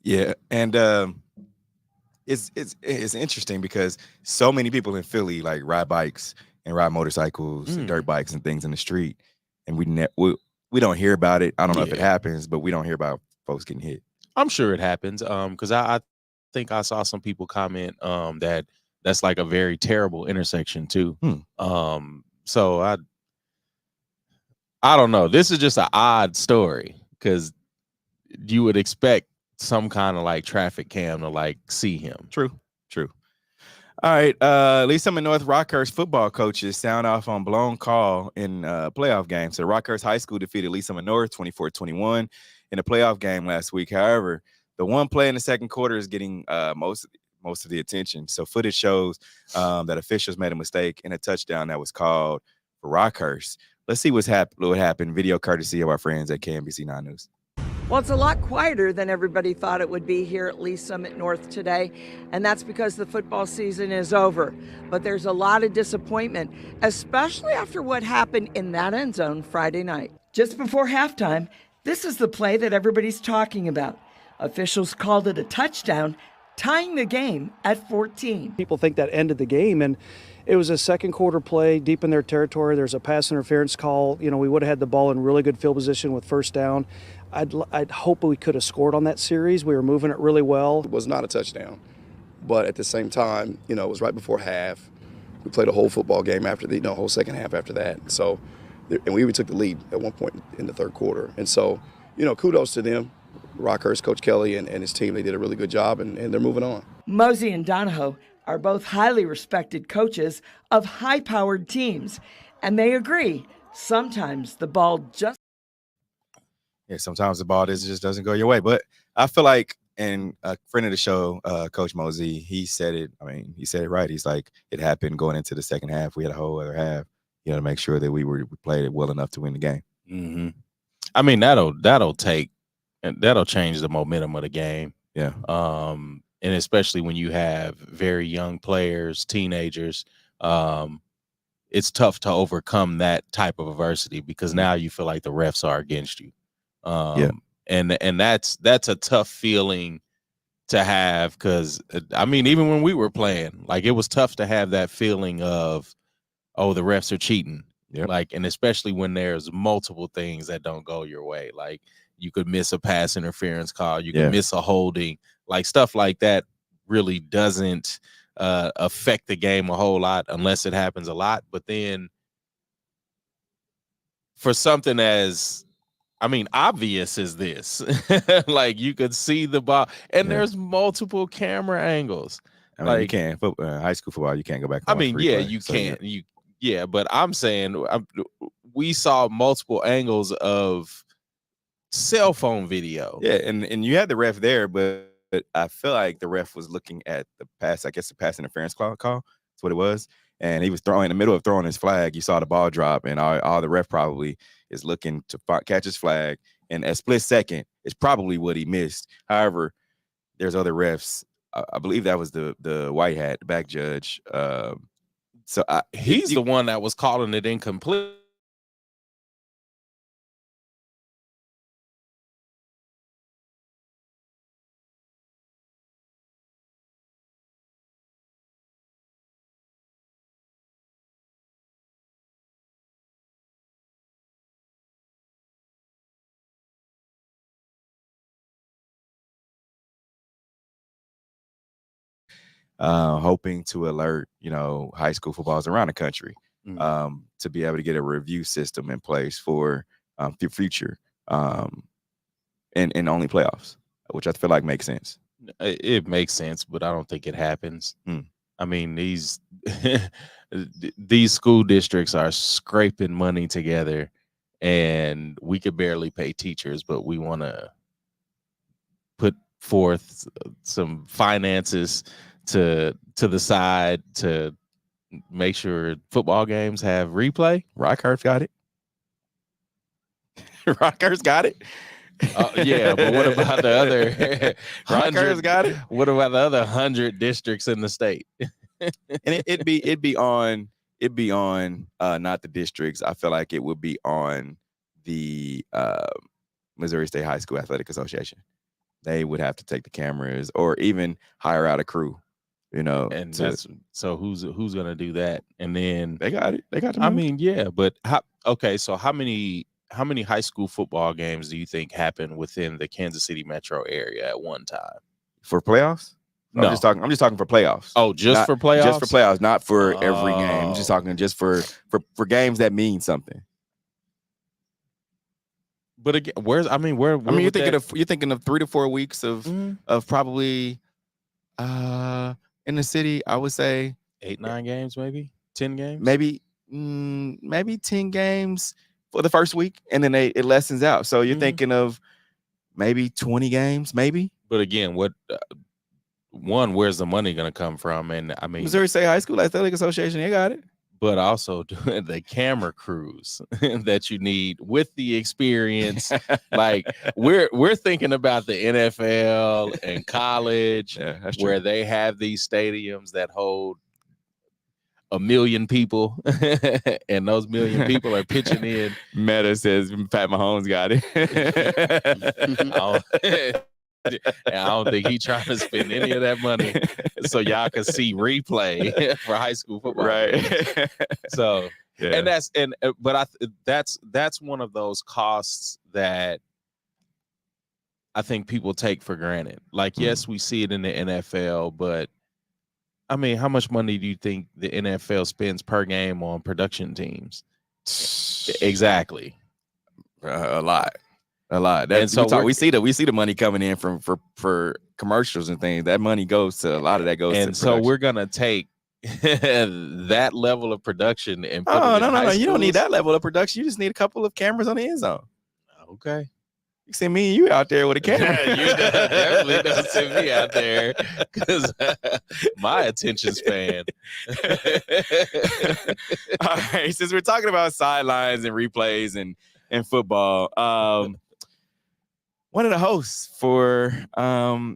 Yeah, and it's interesting because so many people in Philly like ride bikes and ride motorcycles and dirt bikes and things in the street, and we don't hear about it. I don't know if it happens, but we don't hear about folks getting hit. I'm sure it happens. Because I think I saw some people comment that's like a very terrible intersection too. So I don't know. This is just an odd story because you would expect some kind of like traffic cam to like see him. True. All right. Lee Summit North Rockhurst football coaches sound off on blown call in playoff game. So Rockhurst High School defeated Lee Summit North 24-21 in a playoff game last week. However, the one play in the second quarter is getting most of the attention. So footage shows that officials made a mistake in a touchdown that was called for Rockhurst. Let's see what happened. Video courtesy of our friends at KNBC 9 News. Well, it's a lot quieter than everybody thought it would be here at Lee Summit North today, and that's because the football season is over. But there's a lot of disappointment, especially after what happened in that end zone Friday night. Just before halftime, this is the play that everybody's talking about. Officials called it a touchdown, tying the game at 14. People think that ended the game, and it was a second quarter play deep in their territory. There's a pass interference call. We would have had the ball in really good field position with first down. I'd hope we could have scored on that series. We were moving it really well. It was not a touchdown, but at the same time, it was right before half. We played a whole football game after the whole second half after that. So, and we even took the lead at one point in the third quarter. And so, kudos to them. Rockhurst, Coach Kelly and his team, they did a really good job, and they're moving on. Mosey and Donahoe are both highly respected coaches of high-powered teams, and they agree sometimes the ball just sometimes the ball just doesn't go your way. But I feel like, and a friend of the show, Coach Mosey, he said it. I mean, he said it right. He's like, it happened going into the second half. We had a whole other half, to make sure that we played it well enough to win the game. Mm-hmm. I mean, that'll change the momentum of the game. Yeah. And especially when you have very young players, teenagers, it's tough to overcome that type of adversity because now you feel like the refs are against you. And that's a tough feeling to have because, I mean, even when we were playing, like, it was tough to have that feeling of, oh, the refs are cheating. Yep. Like, and especially when there's multiple things that don't go your way. Like, you could miss a pass interference call. You could miss a holding. Like, stuff like that really doesn't affect the game a whole lot unless it happens a lot. But then for something as, I mean, obvious as this, like, you could see the ball and there's multiple camera angles. I mean, you can't, high school football, you can't go back. I mean, you can't. Yeah, but I'm saying we saw multiple angles of cell phone video. Yeah, and you had the ref there, but I feel like the ref was looking at the pass. I guess the pass interference call. That's what it was. and he was throwing in the middle of throwing his flag. You saw the ball drop, and all the ref probably is looking to catch his flag. And a split second is probably what he missed. However, there's other refs. I believe that was the white hat, the back judge. He's the one that was calling it incomplete. Hoping to alert, high school footballs around the country to be able to get a review system in place for future and only playoffs, which I feel like makes sense. It makes sense, but I don't think it happens. I mean, these school districts are scraping money together, and we could barely pay teachers, but we want to put forth some finances to the side to make sure football games have replay. Rockhurst got it. Rockhurst got it. Yeah, but what about the other? Rockhurst got it. What about the other 100 districts in the state? And it'd be on not the districts. I feel like it would be on the Missouri State High School Athletic Association. They would have to take the cameras or even hire out a crew. And so who's gonna do that? And then they got it. They got. I mean, yeah, but so how many high school football games do you think happen within the Kansas City metro area at one time for playoffs? No, I'm just talking for playoffs. Oh, for playoffs? Just for playoffs, not for every game. I'm just talking just for games that mean something. But again, you're thinking of 3 to 4 weeks of probably in the city. I would say 8-9 games, maybe 10 games, maybe 10 games for the first week, and then it lessens out. So you're thinking of maybe 20 games, maybe. But again, where's the money going to come from? And I mean, Missouri State High School Athletic Association, they got it. But also the camera crews that you need with the experience. Like we're thinking about the NFL and college, where they have these stadiums that hold 1 million people, and those 1 million people are pitching in. Meta says Pat Mahomes got it. And I don't think he's trying to spend any of that money so y'all can see replay for high school football. Right. So, that's one of those costs that I think people take for granted. Like, yes, we see it in the NFL, but I mean, how much money do you think the NFL spends per game on production teams? Exactly. A lot. And so we see the money coming in from for commercials and things. That money goes to a lot of that goes. And to so we're gonna take that level of production and put no. You don't need that level of production. You just need a couple of cameras on the end zone. Okay. You see me and you out there with a camera. You definitely don't see me out there because my attention span. All right, since we're talking about sidelines and replays and football, one of the hosts for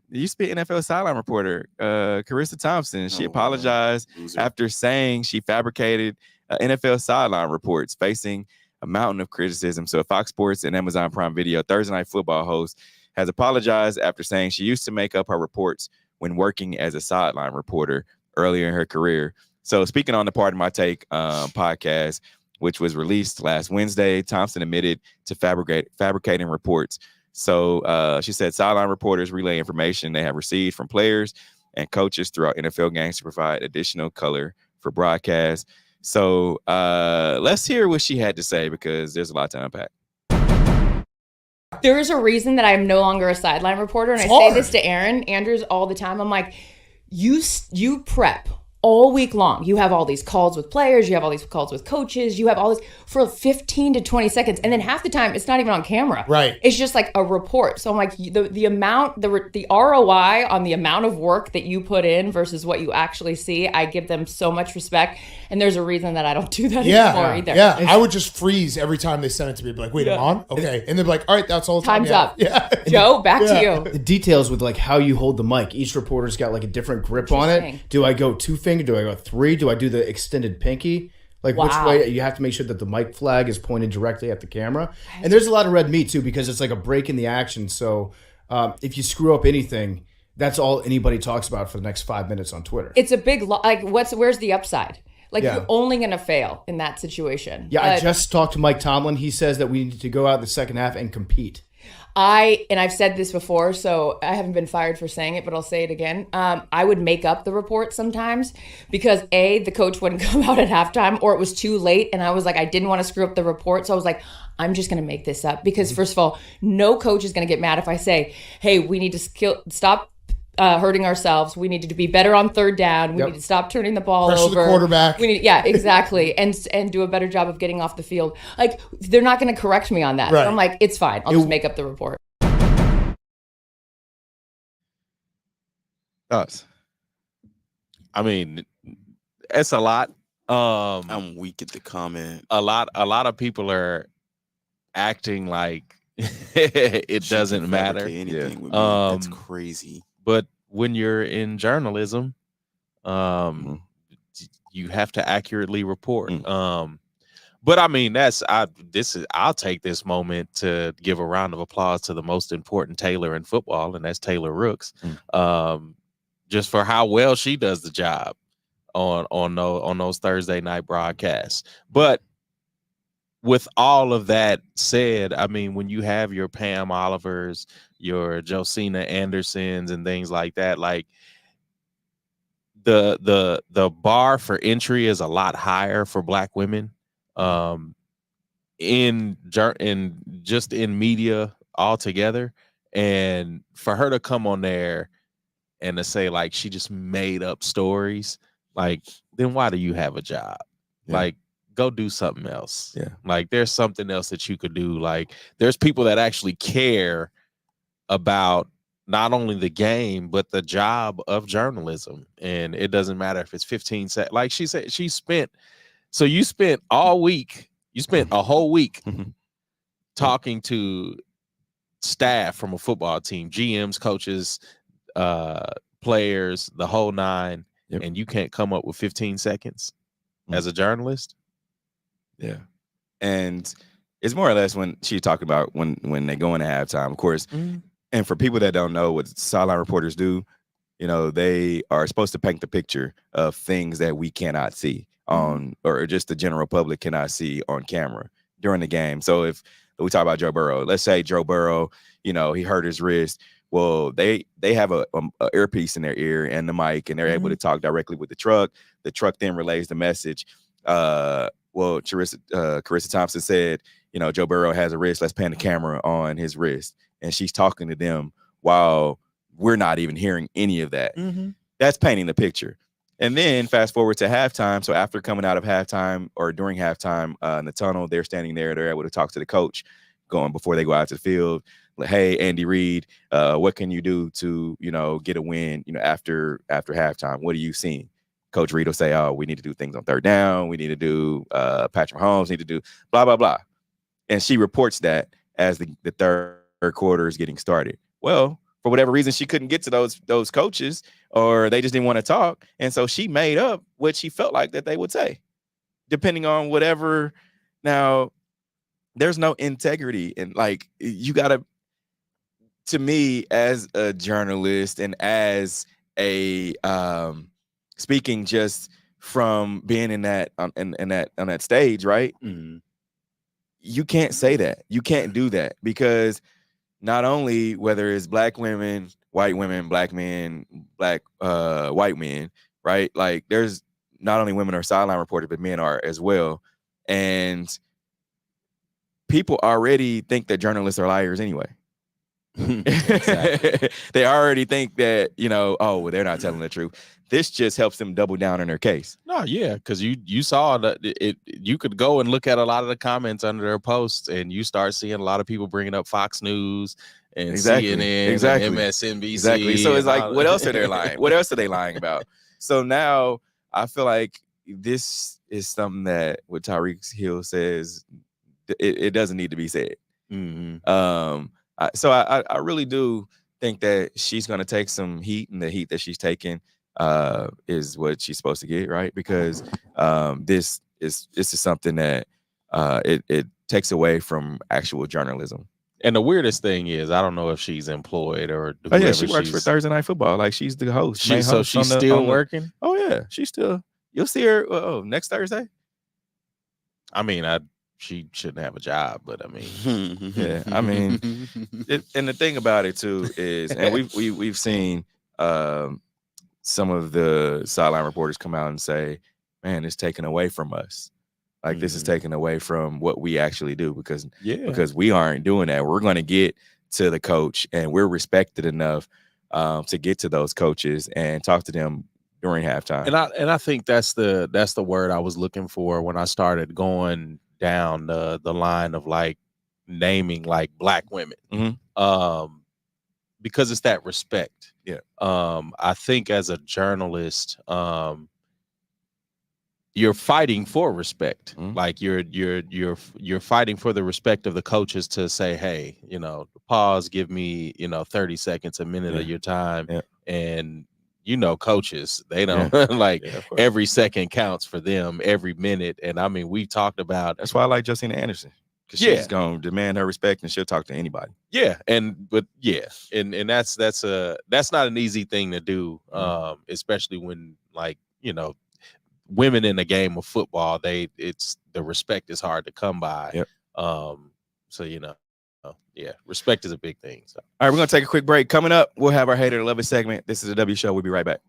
used to be an NFL sideline reporter, Charissa Thompson, she apologized after saying she fabricated NFL sideline reports, facing a mountain of criticism. So Fox Sports and Amazon Prime Video Thursday Night Football host has apologized after saying she used to make up her reports when working as a sideline reporter earlier in her career. So speaking on the Part of My Take podcast, which was released last Wednesday, Thompson admitted to fabricating reports. So she said sideline reporters relay information they have received from players and coaches throughout NFL games to provide additional color for broadcast. So let's hear what she had to say because there's a lot to unpack. There is a reason that I'm no longer a sideline reporter, and I say this to Aaron Andrews all the time. I'm like, you prep all week long. You have all these calls with players, you have all these calls with coaches, you have all this for 15 to 20 seconds. And then half the time it's not even on camera. Right. It's just like a report. So I'm like, the amount, the ROI on the amount of work that you put in versus what you actually see, I give them so much respect. And there's a reason that I don't do that anymore either. Yeah, I would just freeze every time they sent it to me. Be like, wait, I'm on? Okay. And they'd be like, all right, that's all the time. Time's up. Yeah. Joe, back to you. The details with like how you hold the mic. Each reporter's got like a different grip on it. Do I go 2 finger? Do I go 3? Do I do the extended pinky? Like which way? You have to make sure that the mic flag is pointed directly at the camera. And there's a lot of red meat too because it's like a break in the action. So if you screw up anything, that's all anybody talks about for the next 5 minutes on Twitter. It's a big, where's the upside? Like you're only going to fail in that situation. Yeah, I just talked to Mike Tomlin. He says that we need to go out in the second half and compete. I've said this before, so I haven't been fired for saying it, but I'll say it again. I would make up the report sometimes because the coach wouldn't come out at halftime or it was too late. And I was like, I didn't want to screw up the report. So I was like, I'm just going to make this up because first of all, no coach is going to get mad if I say, hey, we need to stop hurting ourselves. We need to be better on third down. We need to stop turning the ball Pressure over. the quarterback. Exactly. and do a better job of getting off the field. Like they're not going to correct me on that. Right. So I'm like, it's fine. I'll just make up the report. Thoughts? I mean, it's a lot. I'm weak at the comment. A lot of people are acting like it doesn't matter. Anything with me. That's crazy. But when you're in journalism, you have to accurately report. But I mean, I'll take this moment to give a round of applause to the most important Taylor in football, and that's Taylor Rooks. Just for how well she does the job on those Thursday night broadcasts. But with all of that said, I mean, when you have your Pam Olivers, your Josina Andersons and things like that, like the bar for entry is a lot higher for Black women in media altogether. And for her to come on there and to say like she just made up stories, like, then why do you have a job? Like, go do something else. Like there's something else that you could do. Like there's people that actually care about not only the game but the job of journalism, and it doesn't matter if it's 15 seconds. Like she said, you spent all week, you spent a whole week talking to staff from a football team, GMs, coaches, players, the whole nine, and you can't come up with 15 seconds as a journalist. Yeah. And it's more or less when she talked about when they go into halftime, of course. And for people that don't know what sideline reporters do, you know, they are supposed to paint the picture of things that we cannot see on, or just the general public cannot see on camera during the game. So if we talk about Joe Burrow, let's say Joe Burrow, you know, he hurt his wrist. Well, they have a earpiece in their ear and the mic, and they're able to talk directly with the truck. The truck then relays the message. Well, Charissa Thompson said, you know, Joe Burrow has a wrist. Let's pan the camera on his wrist. And she's talking to them while we're not even hearing any of that. That's painting the picture. And then fast forward to halftime. So after coming out of halftime or during halftime in the tunnel, they're standing there. They're able to talk to the coach before they go out to the field. Like, hey, Andy Reid, what can you do to, you know, get a win, you know, after halftime? What are you seeing? Coach Reid will say, oh, we need to do things on third down. We need to do Patrick Mahomes need to do blah, blah, blah. And she reports that as the third quarter is getting started. Well, for whatever reason, she couldn't get to those coaches, or they just didn't want to talk. And so she made up what she felt like that they would say, depending on whatever. Now, there's no integrity. And like, you got to me, as a journalist and as a speaking just from being in that on that stage, right? You can't say that. You can't do that, because not only whether it's Black women, white women, Black men, Black white men, right? Like there's not only women are sideline reporters, but men are as well. And people already think that journalists are liars anyway. They already think that, you know, oh, well, they're not telling the truth. this just helps them double down on their case. No, yeah, because you saw that you could go and look at a lot of the comments under their posts, and you start seeing a lot of people bringing up Fox News and CNN and MSNBC. Exactly. So it's like, what else are they lying? What else are they lying about? So now I feel like this is something that what Tyreek Hill says, it doesn't need to be said. Mm-hmm. So I really do think that she's going to take some heat, and the heat that she's taking is what she's supposed to get, right? Because this is something that it takes away from actual journalism. And the weirdest thing is, I don't know if she's employed or. Oh yeah, she works for Thursday Night Football. Like she's the host. So she's still working. Oh yeah, she's still. You'll see her next Thursday. I mean, she shouldn't have a job, but I mean, yeah, I mean, and the thing about it too is, and we've seen some of the sideline reporters come out and say, "Man, it's taken away from us. Like this is taken away from what we actually do because we aren't doing that. We're going to get to the coach, and we're respected enough to get to those coaches and talk to them during halftime." And I think that's the word I was looking for when I started going down the line of like naming like Black women, because it's that respect. Yeah. I think as a journalist, you're fighting for respect. Like you're fighting for the respect of the coaches to say, hey, pause, give me 30 seconds, a minute of your time, and coaches, they don't every second counts for them, every minute. And I mean, we talked about, that's why I like Justina Anderson, because she's going to demand her respect and she'll talk to anybody. And that's not an easy thing to do, especially when women in the game of football, it's the respect is hard to come by. Respect is a big thing. So. All right, we're going to take a quick break. Coming up, we'll have our Hate It or Love It segment. This is the W Show. We'll be right back.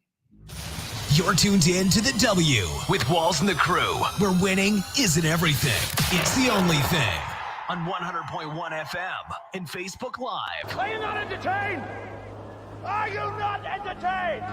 You're tuned in to the W with Walls and the Crew, where winning isn't everything. It's the only thing. On 100.1 FM and Facebook Live. Are you not entertained? Are you not entertained?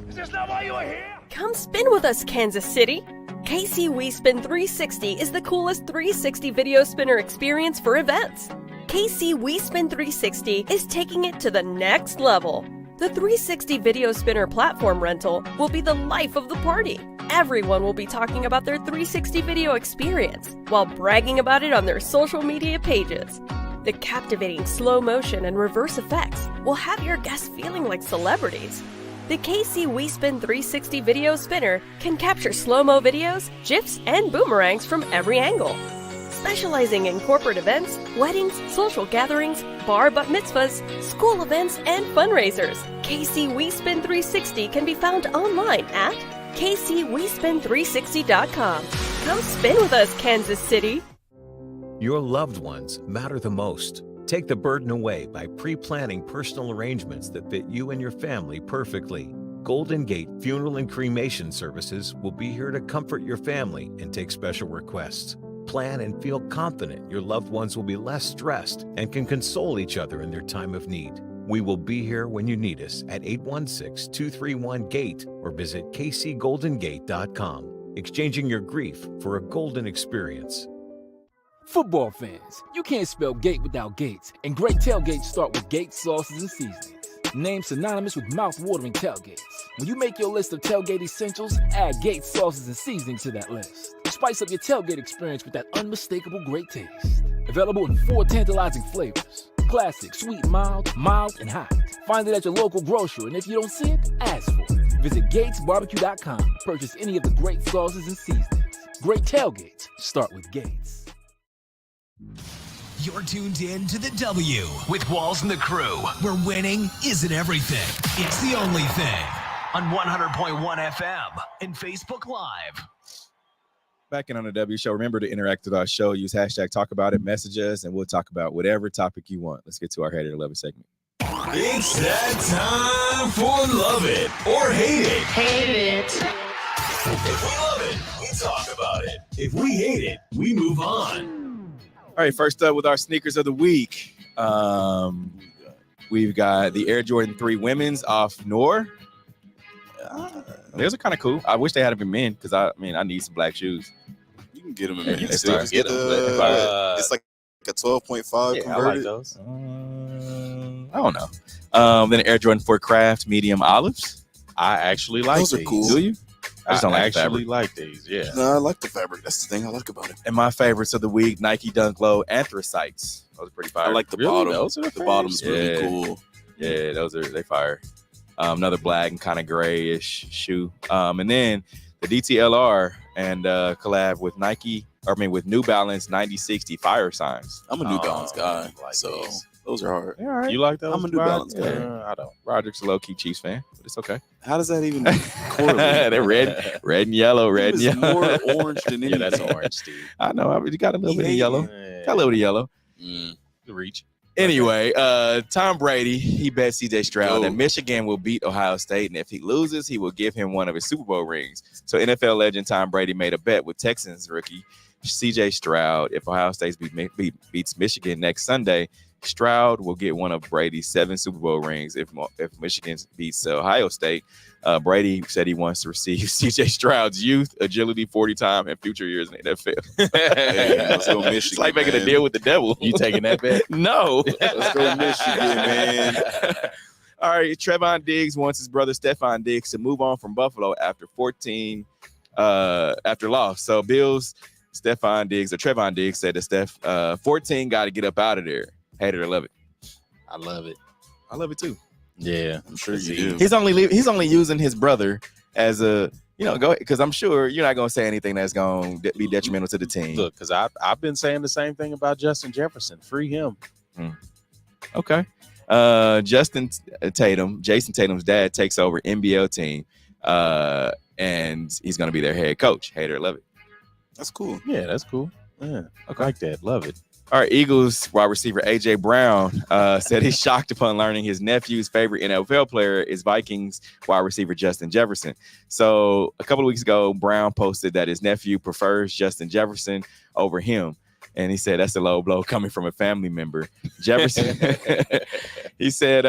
Is this not why you are here? Come spin with us, Kansas City. KC WeSpin 360 is the coolest 360 video spinner experience for events. KC WeSpin 360 is taking it to the next level. The 360 video spinner platform rental will be the life of the party. Everyone will be talking about their 360 video experience while bragging about it on their social media pages. The captivating slow motion and reverse effects will have your guests feeling like celebrities. The KC WeSpin 360 video spinner can capture slow-mo videos, GIFs, and boomerangs from every angle. Specializing in corporate events, weddings, social gatherings, bar bat mitzvahs, school events, and fundraisers, KC WeSpin 360 can be found online at kcwespin360.com. Come spin with us, Kansas City. Your loved ones matter the most. Take the burden away by pre-planning personal arrangements that fit you and your family perfectly. Golden Gate Funeral and Cremation Services will be here to comfort your family and take special requests. Plan and feel confident your loved ones will be less stressed and can console each other in their time of need. We will be here when you need us at 816-231-GATE or visit kcgoldengate.com. Exchanging your grief for a golden experience. Football fans, you can't spell gate without Gates, and great tailgates start with Gates sauces and seasonings. Named synonymous with mouth-watering tailgates. When you make your list of tailgate essentials, add Gates sauces and seasoning to that list. Spice up your tailgate experience with that unmistakable great taste. Available in 4 tantalizing flavors: classic, sweet, mild, and hot. Find it at your local grocer, and if you don't see it, ask for it. Visit GatesBarbecue.com to purchase any of the great sauces and seasonings. Great tailgates start with Gates. You're tuned in to the W with Walls and the Crew, where winning isn't everything. It's the only thing. On 100.1 FM and Facebook Live. Back in on the W Show. Remember to interact with our show. Use hashtag talk about it, message us, and we'll talk about whatever topic you want. Let's get to our Hate It or Love It segment. It's that time for Love It or Hate It. Hate it. If we love it, we talk about it. If we hate it, we move on. All right, first up with our sneakers of the week. We've got the Air Jordan 3 women's off Noor. Those are kind of cool. I wish they had them in men because I need some black shoes. You can get them in Yeah, men. you can Still start just get getting it's like a 12.5 Yeah, converted. I like those. I don't know. Then Air Jordan 4 Craft medium olives. I actually like Those are these. cool. Do you? I just don't like the actually fabric. like these. Yeah. No, I like the fabric. That's the thing I like about it. And my favorites of the week: Nike Dunk Low Anthracites. Those are pretty fire. I like the Really? bottom. Those are The bottom's really cool. Yeah, they fire. Another black and kind of grayish shoe. And then the DTLR and collab with with New Balance 9060 fire signs. I'm a New Balance guy, like so these. those are hard. All right. You like those? I'm a New Balance guy. I don't. Roderick's a low-key Chiefs fan, but it's okay. How does that even correlate? They're red and yellow, red and It's yellow. more orange than anything. Yeah, that's orange, Steve. I know. I mean, you got a little bit of yellow. Yeah. Got a little bit of yellow. Reach. Anyway, Tom Brady, he bet CJ Stroud Yo. that Michigan will beat Ohio State, and if he loses, he will give him one of his Super Bowl rings. So NFL legend Tom Brady made a bet with Texans rookie CJ Stroud. If Ohio State beats Michigan next Sunday, Stroud will get one of Brady's 7 Super Bowl rings. If Michigan beats Ohio State, Brady said he wants to receive CJ Stroud's youth, agility, 40 time, and future years in the NFL. Hey, let's go Michigan. It's like making man. a deal with the devil. You taking that bet? No. Let's go Michigan, man. All right, Trevon Diggs wants his brother Stephon Diggs to move on from Buffalo after 14 after loss. So Bills Trevon Diggs said that 14 got to get up out of there. Hate it or love it. I love it. I love it too. Yeah, I'm sure you do. He's only using his brother as a go because I'm sure you're not gonna say anything that's gonna be detrimental to the team. Look, because I've been saying the same thing about Justin Jefferson. Free him. Okay. Jason Tatum's dad takes over NBL team, and he's gonna be their head coach. Hate it or love it. That's cool. Yeah, that's cool. Yeah, I like that. Love it. All right, Eagles wide receiver A.J. Brown said he's shocked upon learning his nephew's favorite NFL player is Vikings wide receiver Justin Jefferson. So a couple of weeks ago, Brown posted that his nephew prefers Justin Jefferson over him. And he said that's a low blow coming from a family member. Jefferson, he said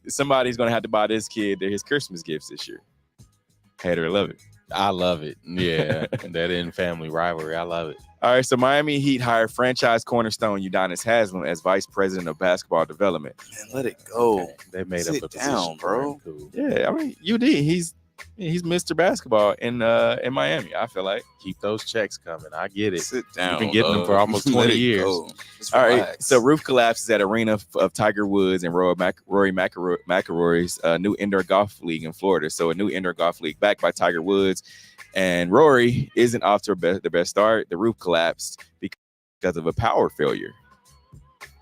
somebody's going to have to buy this kid his Christmas gifts this year. Hate it or love it. I love it. Yeah, that in family rivalry. I love it. All right, so Miami Heat hired franchise cornerstone Udonis Haslem as vice president of basketball development. Man, let it go. They made Sit up a position, down, bro. Cool. Yeah, I mean UD, he's Mr. Basketball in Miami. I feel like Keep those checks coming. I get it. Sit down. You've been getting them for almost 20 years. All right, so roof collapses at arena of Tiger Woods and Rory McIlroy's new indoor golf league in Florida. So a new indoor golf league backed by Tiger Woods. And Rory isn't off to the best start. The roof collapsed because of a power failure.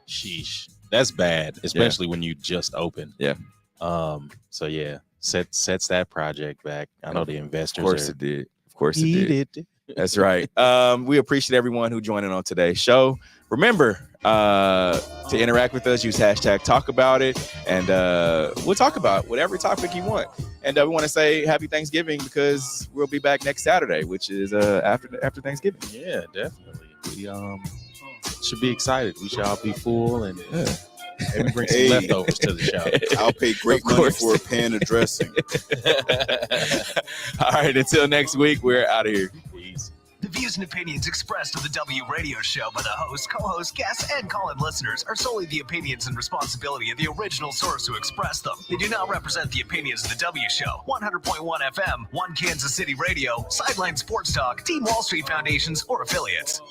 Sheesh. That's bad, especially when you just open. Yeah. So yeah, sets that project back. I know the investors. Of course it did. Of course it Eat did. That's right. We appreciate everyone who joined in on today's show. Remember to interact with us, use hashtag talk about it, and we'll talk about whatever topic you want. And we want to say happy Thanksgiving because we'll be back next Saturday, which is after Thanksgiving. Yeah, definitely. We should be excited. We should all be full and maybe bring some leftovers to the show. I'll pay great money for a pan of dressing. All right, until next week, we're out of here. Peace. The views and opinions expressed on the W Radio Show by the host, co-host, guests, and call-in listeners are solely the opinions and responsibility of the original source who expressed them. They do not represent the opinions of the W Show, 100.1 FM, One Kansas City Radio, Sideline Sports Talk, Team Wall Street Foundations, or affiliates.